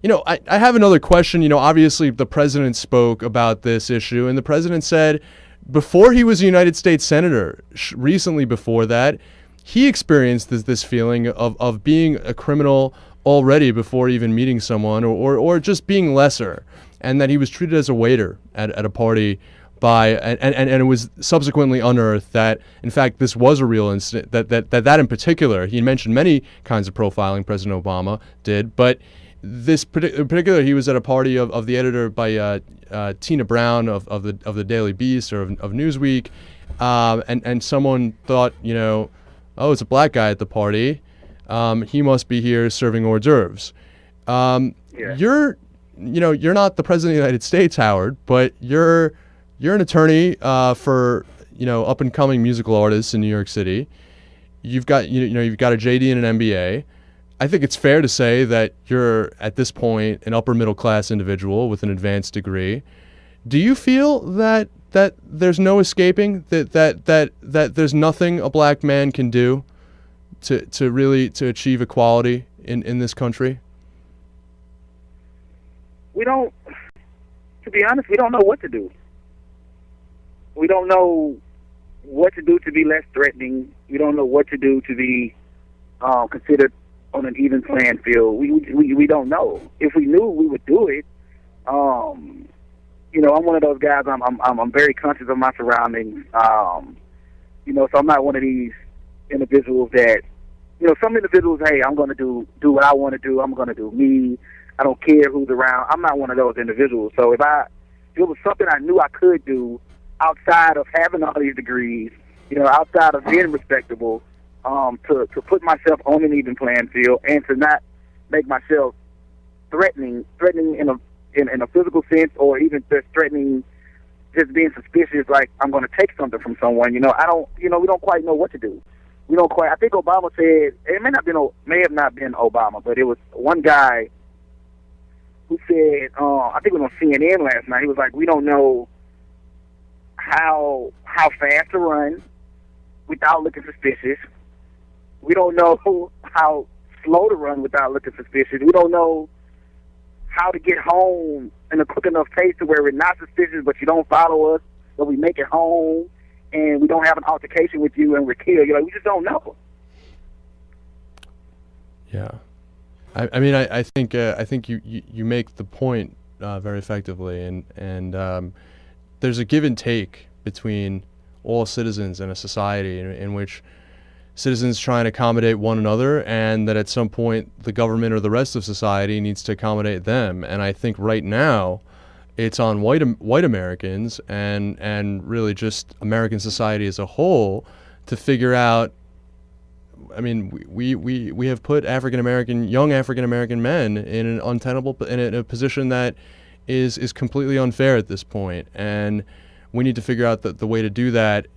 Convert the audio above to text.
I have another question. Obviously the president spoke about this issue, and the president said before he was a United States Senator, recently before that, he experienced this feeling of being a criminal already before even meeting someone, or just being lesser, and that he was treated as a waiter at a party and it was subsequently unearthed that, in fact, this was a real incident, that in particular, he mentioned many kinds of profiling President Obama did, but this in particular, he was at a party of the editor by Tina Brown of the Daily Beast or of Newsweek, and someone thought, oh, it's a black guy at the party, he must be here serving hors d'oeuvres. Yeah. You're not the president of the United States, Howard, but you're an attorney for up and coming musical artists in New York City. You've got you've got a JD and an MBA. I think it's fair to say that you're at this point an upper middle class individual with an advanced degree. Do you feel that there's no escaping, that there's nothing a black man can do to really achieve equality in this country? We don't. To be honest, we don't know what to do. We don't know what to do to be less threatening. We don't know what to do to be considered on an even playing field. We don't know. If we knew, we would do it. I'm one of those guys. I'm very conscious of my surroundings. So I'm not one of these individuals that, some individuals, hey, I'm going to do what I want to do. I'm going to do me. I don't care who's around. I'm not one of those individuals. So if it was something I knew I could do outside of having all these degrees, outside of being respectable, to put myself on an even playing field and to not make myself threatening in a physical sense, or even just threatening, just being suspicious, like I'm going to take something from someone. We don't quite know what to do. We don't quite. I think Obama said, it may have not been Obama, but it was one guy who said, I think it was on CNN last night. He was like, we don't know how fast to run without looking suspicious. We don't know how slow to run without looking suspicious. We don't know how to get home in a quick enough pace to where we're not suspicious, but you don't follow us, but we make it home, and we don't have an altercation with you and we're killed. We just don't know. Yeah. I think you make the point very effectively, and there's a give and take between all citizens in a society in which citizens try and accommodate one another, and that at some point the government or the rest of society needs to accommodate them. And I think right now it's on white Americans and really just American society as a whole to figure out. I mean, we have put young African American men in an untenable, in a position that is completely unfair at this point, and we need to figure out the way to do that